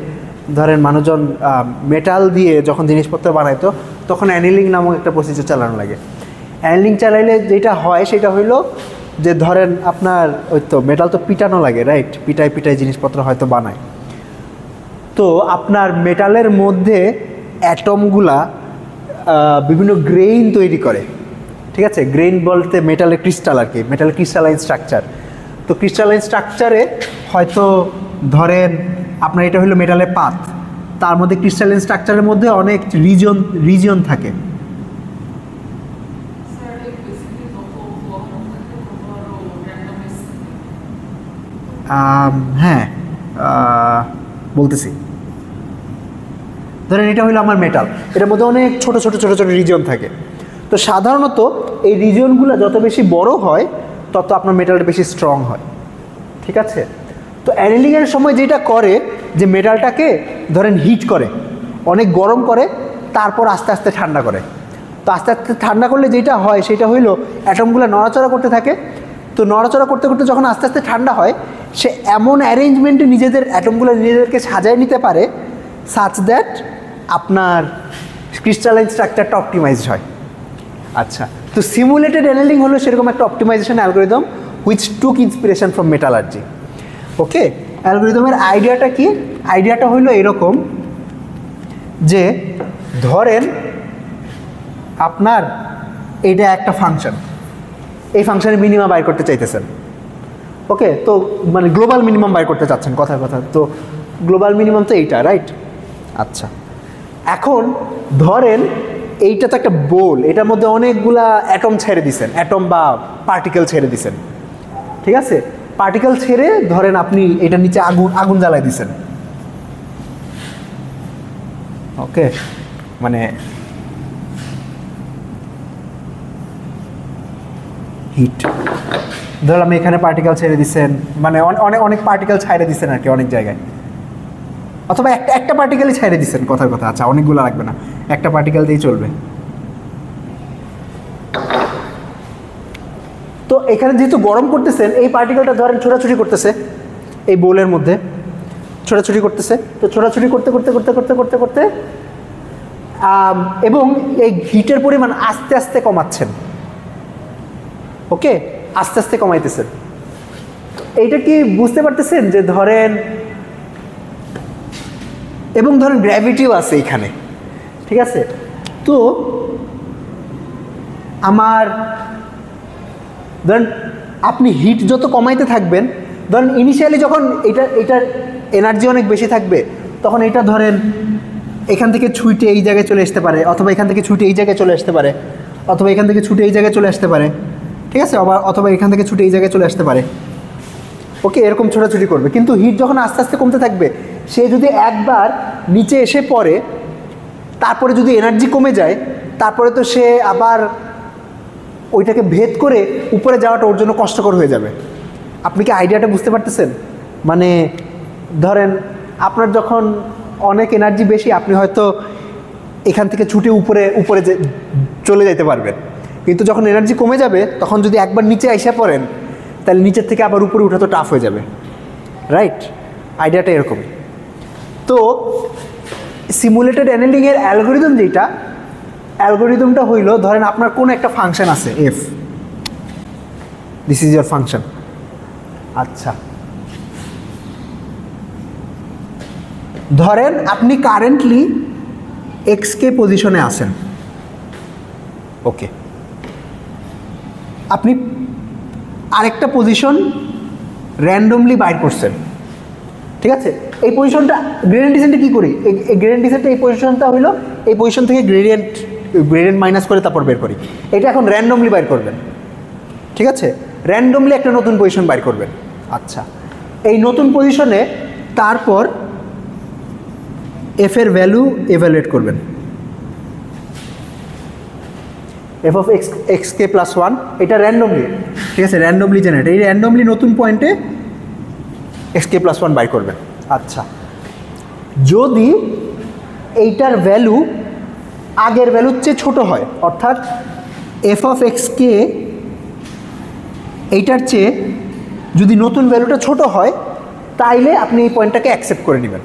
ধরেন মানুষজন মেটাল দিয়ে যখন জিনিসপত্র বানাইতো তখন অ্যানিলিং নামক একটা প্রসিজার চালানো লাগে। অ্যানিলিং চালাইলে যেটা হয় সেটা হইলো যে ধরেন আপনার ওই তো মেটাল তো পিটানো লাগে, রাইট? পিটাই পিটাই জিনিসপত্র হয়তো বানায়। তো আপনার মেটালের মধ্যে অ্যাটমগুলা বিভিন্ন গ্রেইন তৈরি করে, ঠিক আছে? গ্রেইন বলতে মেটালের ক্রিস্টাল আর কি, মেটালের ক্রিস্টালাইন স্ট্রাকচার। তো ক্রিস্টালাইন স্ট্রাকচারে হয়তো ধরেন আপনার এটা হলো মেটালের পাত, তার মধ্যে ক্রিস্টালাইন স্ট্রাকচারের মধ্যে অনেক রিজিয়ন থাকে। হ্যাঁ, বলতেছি। ধরেন এটা হলো আমার মেটাল, এটার মধ্যে অনেক ছোট ছোট ছোট ছোট রিজিয়ন থাকে। তো সাধারণত এই রিজিয়নগুলো যত বেশি বড় হয় তত আপনার মেটালটা বেশি স্ট্রং হয়, ঠিক আছে? তো অ্যানিলিংয়ের সময় যেটা করে যে মেটালটাকে ধরেন হিট করে, অনেক গরম করে, তারপর আস্তে আস্তে ঠান্ডা করে। তো আস্তে আস্তে ঠান্ডা করলে যেটা হয় সেটা হইলো অ্যাটমগুলো নড়াচড়া করতে থাকে। তো নড়াচড়া করতে করতে যখন আস্তে আস্তে ঠান্ডা হয়, সে এমন অ্যারেঞ্জমেন্টে নিজেদের অ্যাটমগুলো নিজেদেরকে সাজায় নিতে পারে সাচ দ্যাট আপনার ক্রিস্টালাইন স্ট্রাকচারটা অপটিমাইজড হয়। আচ্ছা, তো সিমুলেটেড অ্যানিলিং হলো সেরকম একটা optimisation algorithm which took inspiration from metallurgy. Okay, অ্যালগোরিদমের আইডিয়াটা কি? আইডিয়াটা হলো এরকম যে ধরেন আপনার এইটা একটা ফাংশন, এই ফাংশনের মিনিমাম বাইর করতে চাইতেছেন। ওকে, তো মানে গ্লোবাল মিনিমাম বাইর করতে চাচ্ছেন, কথার কথা। তো গ্লোবাল মিনিমাম তো এইটা, রাইট? আচ্ছা, এখন ধরেন এইটা তো একটা বোল, এটার মধ্যে অনেকগুলা অ্যাটম ছেড়ে দিছেন, অ্যাটম বা পার্টিকেল ছেড়ে দিছেন, ঠিক আছে? পার্টিকেল ছেড়ে ধরেন আপনি এটার নিচে আগুন জ্বালাই দিছেন। ওকে, মানে হিট, ধরলাম এখানে পার্টিকেল ছেড়ে দিচ্ছেন, মানে অনেক অনেক পার্টিকেল ছেড়ে দিচ্ছেন আর কি অনেক জায়গায়, অথবা একটা পার্টিকেলই ছেড়ে দিচ্ছেন, কথার কথা। আচ্ছা, অনেকগুলো লাগবে না, একটা পার্টিকেল দিয়েই চলবে। তো এখানে যেহেতু গরম করতেছেন, এই পার্টিকেলটা ধরেন ছোটাছুটি করতেছে এই বোলের মধ্যে, ছোটাছুটি করতেছে। তো ছোটাছুটি করতে করতে করতে করতে করতে করতে এবং এই হিটের পরিমাণ আস্তে আস্তে কমাচ্ছেন। ওকে, আস্তে আস্তে কমাইতেছেন। এইটা কি বুঝতে পারতেছেন যে ধরেন, এবং ধরেন গ্র্যাভিটিও আছে এখানে, ঠিক আছে? তো আমার ধরেন আপনি হিট যত কমাইতে থাকবেন, ধরেন ইনিশিয়ালি যখন এটার এনার্জি অনেক বেশি থাকবে, তখন এটা ধরেন এখান থেকে ছুটে এই জায়গায় চলে আসতে পারে, অথবা এখান থেকে ছুটে এই জায়গায় চলে আসতে পারে, অথবা এখান থেকে ছুটে এই জায়গায় চলে আসতে পারে, ঠিক আছে? অথবা এখান থেকে ছুটে এই জায়গায় চলে আসতে পারে। ওকে, এরকম ছোটাছুটি করবে। কিন্তু হিট যখন আস্তে আস্তে কমতে থাকবে, সে যদি একবার নিচে এসে পড়ে, তারপরে যদি এনার্জি কমে যায়, তারপরে তো সে আবার ওইটাকে ভেদ করে উপরে যাওয়াটা ওর জন্য কষ্টকর হয়ে যাবে। আপনি কি আইডিয়াটা বুঝতে পারতেছেন? মানে ধরেন আপনার যখন অনেক এনার্জি বেশি, আপনি হয়তো এখান থেকে ছুটে উপরে চলে যেতে পারবেন, কিন্তু যখন এনার্জি কমে যাবে, তখন যদি একবার নিচে আইসা পড়েন, তাহলে নিচের থেকে আবার উপরে উঠা তো টাফ হয়ে যাবে, রাইট? আইডিয়াটা এরকমই। তো সিমুলেটেড অ্যানিলিংয়ের অ্যালগোরিদম যেটা, অ্যালগোরিদমটা হইল ধরেন আপনার কোনো একটা ফাংশন আছে F, this is your function. আচ্ছা, ধরেন আপনি কারেন্টলি এক্সকে পজিশনে আছেন। ওকে, আপনি আরেকটা পজিশন র্যান্ডমলি বাইর করছেন, ঠিক আছে? এই পজিশনটা গ্রেডিয়েন্ট ডিসেন্টে কী করি? এই গ্রেডিয়েন্ট ডিসেন্টে এই পজিশনটা হইলো, এই পজিশন থেকে গ্রেডিয়েন্ট মাইনাস করে তারপর বের করি। এটা এখন র্যান্ডমলি বাইর করবেন, ঠিক আছে? র্যান্ডমলি একটা নতুন পজিশন বাইর করবেন। আচ্ছা, এই নতুন পজিশনে তারপর এফ এর ভ্যালু এভালুয়েট করবেন, F of x k plus 1, এটা র্যান্ডমলি, ঠিক আছে? র্যান্ডমলি জেনারেট, এই র্যান্ডমলি নতুন পয়েন্টে এক্স কে প্লাস 1 বাই করবেন। আচ্ছা, যদি এইটার ভ্যালু আগের ভ্যালুর চেয়ে ছোটো হয়, অর্থাৎ এফ অফ এক্স কে এইটার চেয়ে যদি নতুন ভ্যালুটা ছোট হয়, তাইলে আপনি এই পয়েন্টটাকে অ্যাকসেপ্ট করে নেবেন।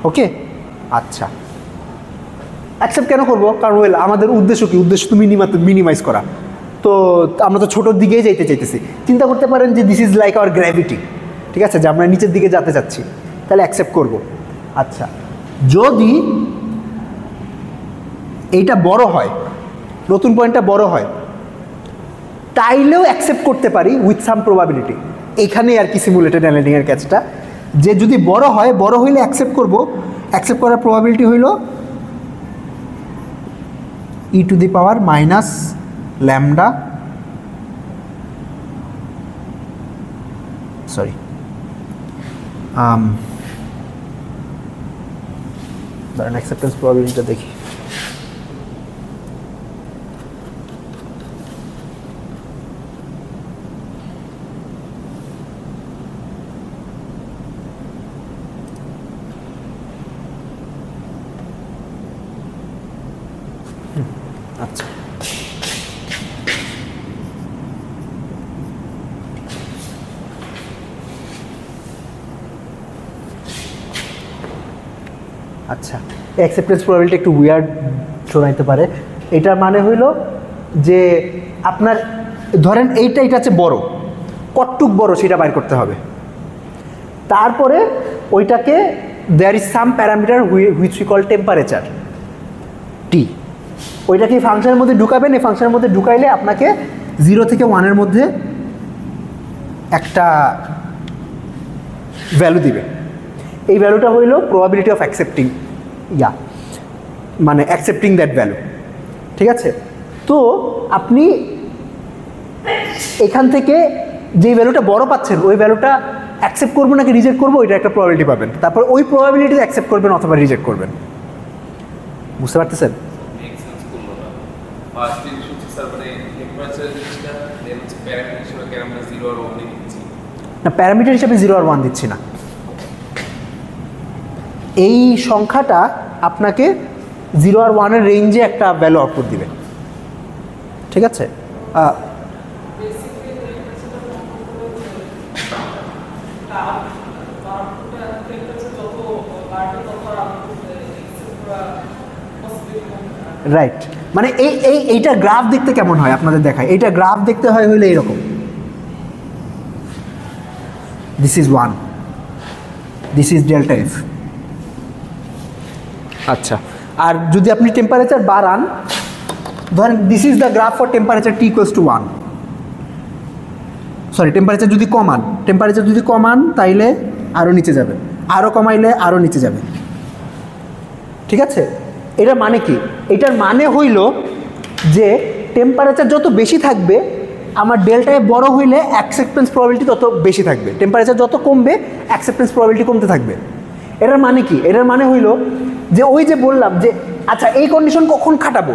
ওকে, আচ্ছা অ্যাকসেপ্ট কেন করবো? কারণ ওয়েল আমাদের উদ্দেশ্য কি? উদ্দেশ্য তো মিনিমাইজ করা। তো আমরা তো ছোটোর দিকেই যাইতে চাইতেছি। চিন্তা করতে পারেন যে this is like our gravity, ঠিক আছে, যে আমরা নিচের দিকে যেতে চাচ্ছি, তাহলে অ্যাকসেপ্ট করব। আচ্ছা, যদি এইটা বড় হয়, নতুন পয়েন্টটা বড় হয়, তাইলেও অ্যাকসেপ্ট করতে পারি উইথ সাম প্রবাবিলিটি। এইখানেই আর কি সিমুলেটেড অ্যানালিটিংয়ের কাজটা, যে যদি বড় হয়, বড় হইলে অ্যাকসেপ্ট করব। অ্যাকসেপ্ট করার প্রবাবিলিটি হইল e to the power minus lambda, sorry ধরেন অ্যাকসেপ্টেন্স প্রবাবিলিটিটা দেখি। আচ্ছা, আচ্ছা অ্যাকসেপ্টেন্স প্রবাবিলিটি একটু উইয়ার্ড শোনাইতে পারে। এটার মানে হইল যে আপনার ধরেন এইটা হচ্ছে বড়, কতটুক বড় সেটা বাইর করতে হবে। তারপরে ওইটাকে there is some parameter which we call temperature T, ওইটাকে এই ফাংশনের মধ্যে ঢুকাবেন। এই ফাংশনের মধ্যে ঢুকাইলে আপনাকে 0 থেকে 1-এর মধ্যে একটা ভ্যালু দিবে। এই ভ্যালুটা হইল প্রবাবিলিটি অফ অ্যাকসেপ্টিং, মানে অ্যাকসেপ্টিং দ্যাট ভ্যালু, ঠিক আছে। তো আপনি এখান থেকে যে ভ্যালুটা বড় পাচ্ছেন, ওই ভ্যালুটা অ্যাকসেপ্ট করবো নাকি রিজেক্ট করবো, ওইটা একটা প্রবাবিলিটি পাবেন। তারপর ওই প্রবাবিলিটি অ্যাকসেপ্ট করবেন অথবা রিজেক্ট করবেন। বুঝতে পারতেছেন? না, প্যারামিটার হিসাবে 0 আর 1 দিচ্ছি না। এই সংখ্যাটা আপনাকে 0 আর 1-এর রেঞ্জে একটা ভ্যালু আউটপুট দিবে, ঠিক আছে। রাইট, মানে এইটা গ্রাফ দেখতে কেমন হয় আপনাদের দেখায়। এইটা গ্রাফ দেখতে হয় হইলে এইরকম, this is 1, this is delta F. আচ্ছা, আর যদি আপনি টেম্পারেচার বাড়ান, ধরেন this is the graph for temperature T equals to 1, sorry temperature যদি কমান তাইলে আরও নিচে যাবে, আরও কমাইলে আরও নিচে যাবে, ঠিক আছে। এটার মানে কি? এটার মানে হইল যে টেম্পারেচার যত বেশি থাকবে, আমার ডেল্টায় বড় হইলে অ্যাকসেপ্টেন্স প্রবাবিলিটি তত বেশি থাকবে। টেম্পারেচার যত কমবে অ্যাকসেপ্টেন্স প্রবাবিলিটি কমতে থাকবে। এটার মানে কি? এটার মানে হইল যে ওই যে বললাম যে আচ্ছা এই কন্ডিশন কখন খাটাবো,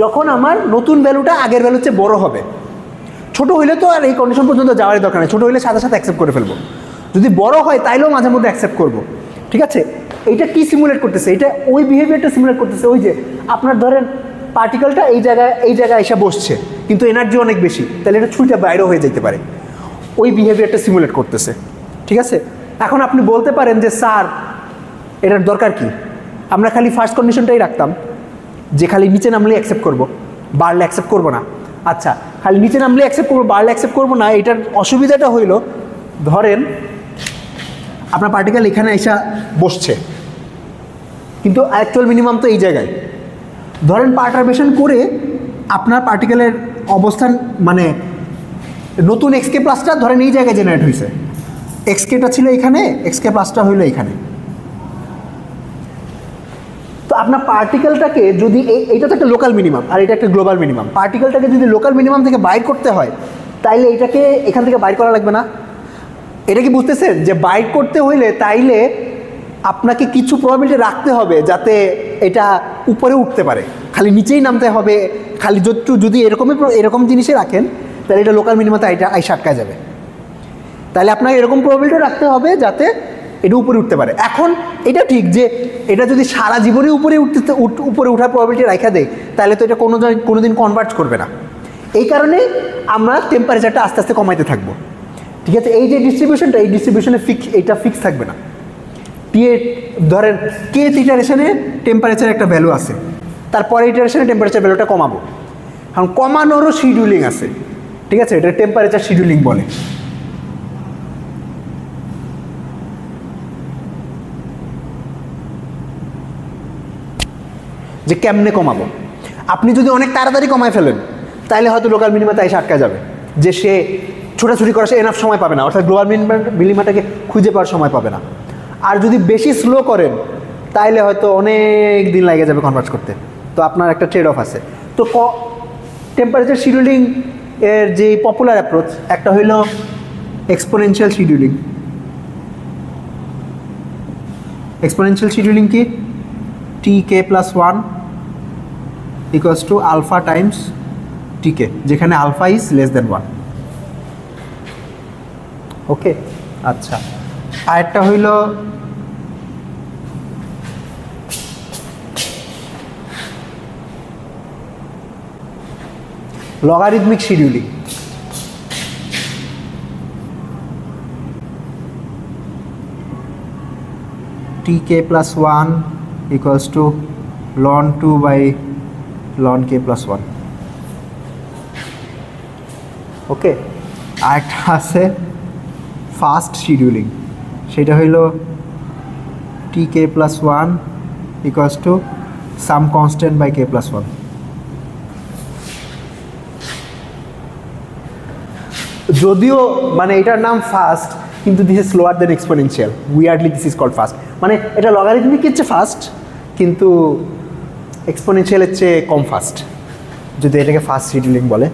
যখন আমার নতুন ভ্যালুটা আগের ভ্যালুর চেয়ে বড় হবে। ছোট হইলে তো আর এই কন্ডিশন পর্যন্ত যাওয়ারই দরকার নেই, ছোটো হইলে সাথে সাথে অ্যাকসেপ্ট করে ফেলবো। যদি বড় হয় তাইলেও মাঝে মধ্যে অ্যাকসেপ্ট করবো, ঠিক আছে। এইটা কি সিমুলেট করতেছে? এটা ওই বিহেভিয়ারটা সিমুলেট করতেছে। ওই যে আপনার ধরেন পার্টিকেলটা এই জায়গায় এসে বসছে, কিন্তু এনার্জি অনেক বেশি, তাহলে এটা ছুঁইটা বাইরেও হয়ে যেতে পারে। ওই বিহেভিয়ারটা সিমুলেট করতেছে, ঠিক আছে। এখন আপনি বলতে পারেন যে স্যার এটার দরকার কি? আমরা খালি ফার্স্ট কন্ডিশনটাই রাখতাম যে খালি নিচে নামলে অ্যাকসেপ্ট করবো, বাড়লে অ্যাকসেপ্ট করবো না। আচ্ছা, খালি নিচে নামলে অ্যাকসেপ্ট করবো, বাড়লে অ্যাকসেপ্ট করবো না। এটার অসুবিধাটা হইল, ধরেন আপনার পার্টিকেল এখানে এসে বসছে, কিন্তু অ্যাকচুয়াল মিনিমাম তো এই জায়গায়। ধরেন পারটারবেশন করে আপনার পার্টিকেলের অবস্থান, মানে নতুন এক্সকে প্লাসটা ধরেন এই জায়গায় জেনারেট হয়েছে, এক্সকেটা ছিল এখানে, এক্সকে প্লাসটা হইলো এখানে। তো আপনার পার্টিকেলটাকে যদি এইটা তো একটা লোকাল মিনিমাম আর এটা একটা গ্লোবাল মিনিমাম, পার্টিকেলটাকে যদি লোকাল মিনিমাম থেকে বাইর করতে হয়, তাইলে এটাকে এখান থেকে বাইর করা লাগবে না? এটা কি বুঝতেছেন যে বাইর করতে হইলে তাইলে আপনাকে কিছু প্রবাবিলিটি রাখতে হবে যাতে এটা উপরে উঠতে পারে, খালি নিচেই নামতে হবে। খালি যদি এরকম জিনিসে রাখেন তাহলে এটা লোকাল মিনিমাতে এটা আইসা আটকায় যাবে। তাহলে আপনাকে এরকম প্রবাবিলিটি রাখতে হবে যাতে এটা উপরে উঠতে পারে। এখন এটা ঠিক যে এটা যদি সারা জীবনে উপরে ওঠার প্রবাবিলিটি রাখা দেয়, তাহলে তো এটা কোনোদিন কনভার্ট করবে না। এই কারণে আমরা টেম্পারেচারটা আস্তে আস্তে কমাইতে থাকবো, ঠিক আছে। এই যে ডিস্ট্রিবিউশনটা, এই ডিস্ট্রিবিউশনে এইটা ফিক্স থাকবে না, টিএ ধরেন কে ইটারেশনে টেম্পারেচার একটা ভ্যালু আছে, তারপরে ইটারেশনে টেম্পারেচার ভ্যালুটা কমাবো, কারণ কমানোরও শিডিউলিং আছে, ঠিক আছে, এটা টেম্পারেচার শিডিউলিং বলে। যে কেমনে কমাবো, আপনি যদি অনেক তাড়াতাড়ি কমায় ফেলেন তাহলে হয়তো লোকাল মিনিমাতে এসে আটকা যাবে, যে সে ছোটাছুটি করা সে এনাফ সময় পাবে না, অর্থাৎ গ্লোবাল মিনিমাটাকে খুঁজে পাওয়ার সময় পাবে না। আর যদি বেশি স্লো করেন তাইলে হয়তো অনেক দিন লাগে যাবে কনভার্ট করতে, তো আপনার একটা ট্রেড অফ আছে। তো টেম্পারেচার শিডিউলিং এর যে পপুলার অ্যাপ্রোচ একটা হইল এক্সপোনেনশিয়াল শিডিউলিং। এক্সপোনেনশিয়াল শিডিউলিং কি, tk+1 equals to alpha times tk, যেখানে alpha is less than 1। ওকে, আচ্ছা, আরেকটা হইল logarithmic scheduling. tk+1 equals to ln 2 by ln k+1। ওকে, আরেকটা আছে ফাস্ট শিডিউলিং, সেটা হইল tk+1 equals to some constant by k+1। যদিও মানে এটার নাম ফাস্ট, কিন্তু this is slower than exponential, weirdly this is called fast. মানে এটা লগারিদমিকের চেয়ে ফাস্ট কিন্তু এক্সপোনেনশিয়ালের চেয়ে কম ফাস্ট, যদি এটাকে ফাস্ট শিডিউলিং বলে।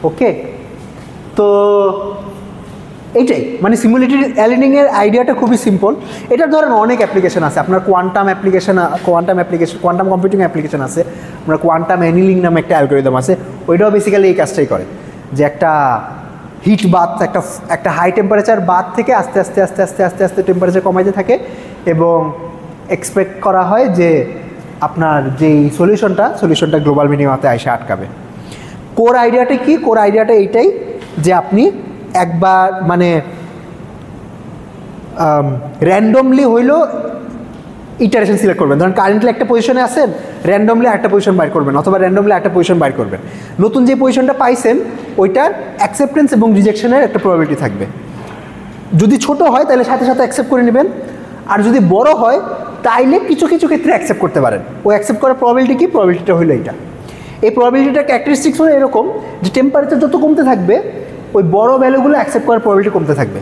ওকে, তো এইটাই মানে সিমুলেটেড অ্যালিনিংয়ের আইডিয়াটা খুবই সিম্পল। এটার ধরেন অনেক অ্যাপ্লিকেশন আছে, আপনার কোয়ান্টাম কোয়ান্টাম কম্পিউটিং অ্যাপ্লিকেশন আছে, আপনার কোয়ান্টাম অ্যানিলিং নামে একটা অ্যালগরিদম আছে, ওইটাও বেসিক্যালি এই কাজটাই করে, যে একটা হিট বাথ, একটা হাই টেম্পারেচার বাথ থেকে আস্তে আস্তে আস্তে আস্তে আস্তে আস্তে টেম্পারেচার কমাইতে থাকে, এবং এক্সপেক্ট করা হয় যে আপনার যেই সলিউশনটা গ্লোবাল মিনিমাতে এসে আটকাবে। কোর আইডিয়াটা কি, কোর আইডিয়াটা এইটাই যে আপনি একবার মানে র্যান্ডমলি হইলো ইটারেশন সিলেক্ট করবেন, ধরেন কারেন্টলি একটা পজিশনে আছেন, র্যান্ডমলি একটা পজিশন বাইর করবেন, অথবা র্যান্ডমলি একটা পজিশন বাইর করবেন, নতুন যে পজিশনটা পাইছেন ওইটার অ্যাকসেপ্টেন্স এবং রিজেকশনের একটা প্রবাবিলিটি থাকবে। যদি ছোট হয় তাহলে সাথে সাথে অ্যাকসেপ্ট করে নেবেন, আর যদি বড় হয় তাইলে কিছু কিছু ক্ষেত্রে অ্যাকসেপ্ট করতে পারেন। ওই অ্যাকসেপ্ট করার প্রবাবিলিটি কি, প্রবাবিলিটিটা হইলো এইটা। এই প্রবাবিলিটিটার ক্যারেক্টারিস্টিক্স হলো এরকম যে টেম্পারেচার যত কমতে থাকবে ওই বড় ভ্যালুগুলো অ্যাকসেপ্ট করার প্রবাবিলিটি কমতে থাকবে।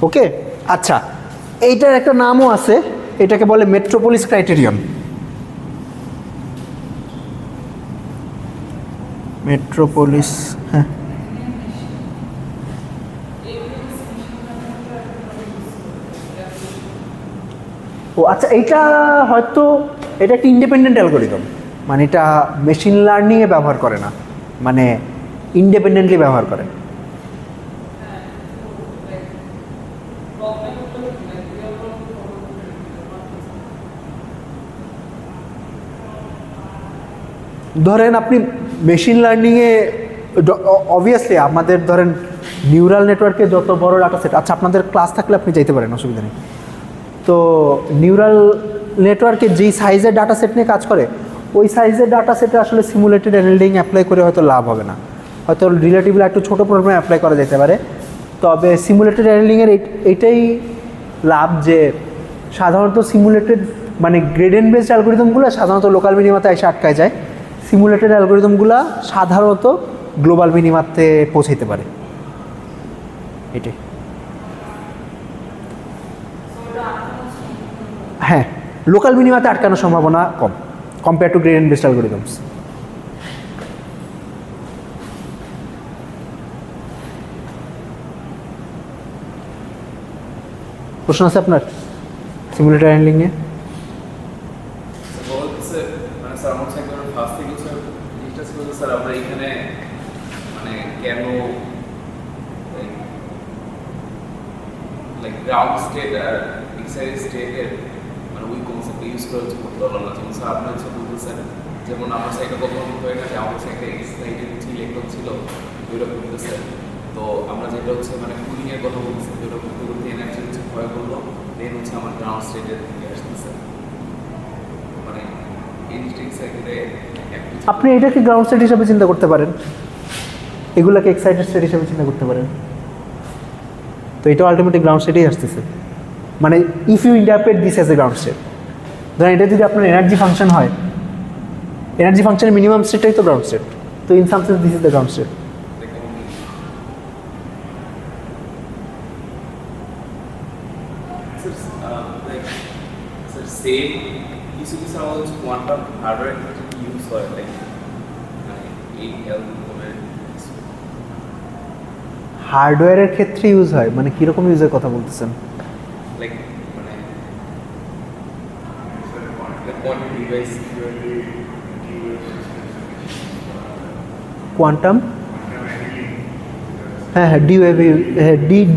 ওকে, আচ্ছা, এইটার একটা নামও আছে, এটাকে বলে মেট্রোপলিস ক্রাইটেরিয়ন। মেট্রোপলিস, হ্যাঁ, ও আচ্ছা, এইটা হয়তো এটা একটা ইন্ডিপেন্ডেন্ট অ্যালগরিদম, মানে এটা মেশিন লার্নিংয়ে ব্যবহার করে না, মানে ইন্ডিপেন্ডেন্টলি ব্যবহার করে। ধরেন আপনি মেশিন লার্নিংয়ে অবভিয়াসলি আমাদের ধরেন নিউরাল নেটওয়ার্কে যত বড় ডাটা সেট, আচ্ছা আপনাদের ক্লাস থাকলে আপনি যাইতে পারেন, অসুবিধা নেই। তো নিউরাল নেটওয়ার্কে যেই সাইজের ডাটা সেট নিয়ে কাজ করে, ওই সাইজের ডাটা সেটে আসলে সিমুলেটেড অ্যানালিটিং অ্যাপ্লাই করে হয়তো লাভ হবে না, হয়তো রিলেটিভলি একটু ছোটো প্রবলেমে অ্যাপ্লাই করা যেতে পারে। তবে সিমুলেটেড অ্যানালিটিংয়ের এইটাই লাভ যে সাধারণত সিমুলেটেড মানে গ্রেডিয়েন্ট বেসড অ্যালগরিদমগুলো সাধারণত লোকাল মিনিমাতে এসে আটকায় যায়, সিমুলেটেড অ্যালগরিদমগুলো সাধারণত গ্লোবাল মিনিমাতে পৌঁছাইতে পারে। এটাই, হ্যাঁ, লোকাল মিনিমাতে আটকানোর সম্ভাবনা কম compare to gradient based algorithms. প্রশ্ন আছে আপনার সিমুলেটেড হ্যান্ডলিংয়ে? স্যার আমরা এখানে মানে কেন লাইক গ্রাউন্ড স্টেট আর এক্সাইজ স্টেটের মানে ওই কনসেপ্ট ইউজ করা হচ্ছে করতে পারলাম না, যেমন স্যার আপনি হচ্ছে বলতেছেন যেমন আমার সাইডে কখনো হয় না যে আমার সাইডে এক্স সাইডে হচ্ছে ইলেকট্রন ছিল দুইটা ঘুরতেছে, তো আমরা যেটা হচ্ছে মানে কুলিং এর কথা বলতেছি, যেটা ঘুরতে ঘুরতে এনার্জি হচ্ছে ক্ষয় করলো, দেন হচ্ছে আমার গ্রাউন্ড স্টেটের দিকে আসতেছে। মানে ইলেকট্রিক সাইকেলে আপনি এটাকে গ্রাউন্ড স্টেট হিসাবে চিন্তা করতে পারেন, এগুলোকে এক্সাইটেড স্টেট হিসাবে চিন্তা করতে পারেন। তো এটা আলটিমেটলি গ্রাউন্ড স্টেটেই আসতেছে। মানে if you interpret this as a ground state, ধরেন এটা যদি আপনার এনার্জি ফাংশন হয়, এনার্জি ফাংশনের মিনিমাম স্টেটটাই তো গ্রাউন্ড স্টেট, তো in some sense this is the ground state. Same কিছু কিছু আমাদের কোয়ান্টাম হার্ডওয়্যার ইউজ হয়, লাইক মানে এই অ্যালগরিদমের হার্ডওয়্যারের ক্ষেত্রে ইউজ হয় মানে কীরকম ইউজের কথা বলতেছেন? লাইক মানে কোয়ান্টাম ডিভাইস, কোয়ান্টাম, হ্যাঁ হ্যাঁ,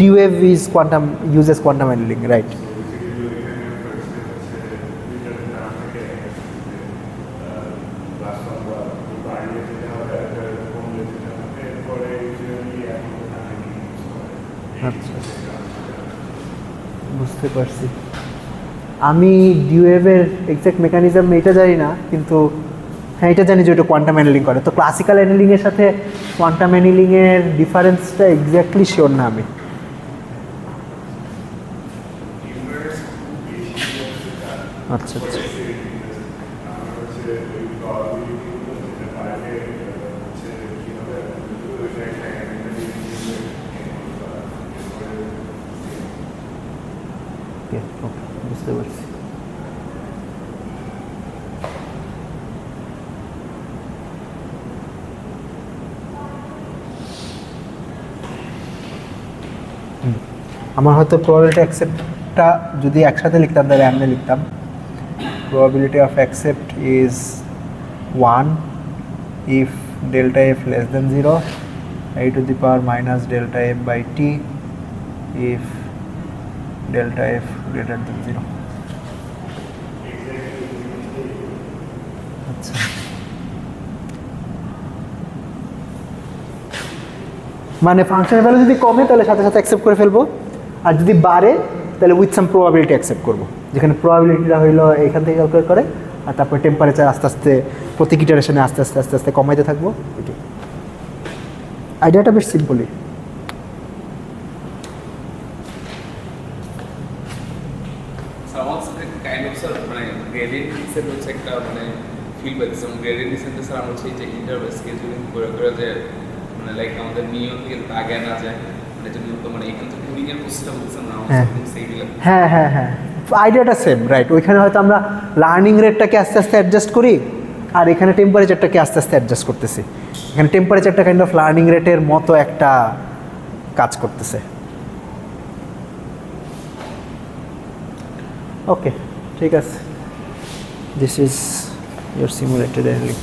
D-Wave is quantum, uses quantum handling, right. আচ্ছা, বুঝতে পারছি। আমি D-Wave-এর এক্সাক্ট মেকানিজম এটা জানি না, কিন্তু হ্যাঁ এটা জানি যে ওটা কোয়ান্টাম হ্যান্ডলিং করে। তো ক্লাসিক্যাল হ্যান্ডলিংয়ের সাথে কোয়ান্টাম হ্যান্ডলিংয়ের ডিফারেন্সটা এক্স্যাক্টলি শিওর না আমি। আচ্ছা আচ্ছা, বুঝতে পারছি। আমার হয়তো প্রবাবিলিটি অ্যাকসেপ্টটা যদি একসাথে লিখতাম তাহলে এমনি লিখতাম, probability of accept is 1 if delta f less than 0, a to the power minus delta f by t if delta f greater than 0. আচ্ছা, মানে ফাংশনের ভ্যালু যদি কমে তাহলে সাথে সাথে অ্যাকসেপ্ট করে ফেলবো, আর যদি বাড়ে তাহলে উইথ সাম প্রবাবিলিটি অ্যাকসেপ্ট করবো, যেখানে প্রবাবিলিটিটা হইলো এখান থেকে ক্যালকুলেট করে, আর তারপর টেম্পারেচার আস্তে আস্তে প্রতি ইটারেশনে আস্তে আস্তে আস্তে আস্তে কমাইতে থাকবো। এটি আইডিয়াটা বেশ সিম্পলই। কাইন্ড অফ স্যার মানে গ্রেডিয়েন্ট ডিসেন্ট হচ্ছে একটা মানে ফিল পাচ্ছি, গ্রেডিয়েন্ট ডিসেন্টে স্যার আমরা হচ্ছে যে ইন্টারভেল স্কেজুলিং করে করে যে মানে লাইক আমাদের নিয়ম থেকে আগে না যায়, মানে যে নিয়ম মানে এখান থেকে কুলিং এর প্রসেসটা বলছেন না হ্যাঁ হ্যাঁ হ্যাঁ, আইডিয়াটা সেম, রাইট। ওইখানে হয়তো আমরা লার্নিং রেটটাকে আস্তে আস্তে অ্যাডজাস্ট করি, আর এখানে টেম্পারেচারটাকে আস্তে আস্তে অ্যাডজাস্ট করতেছি। এখানে টেম্পারেচারটা কাইন্ড অফ লার্নিং রেটের মতো একটা কাজ করতেছে। ওকে, ঠিক আছে, this is your simulated handling.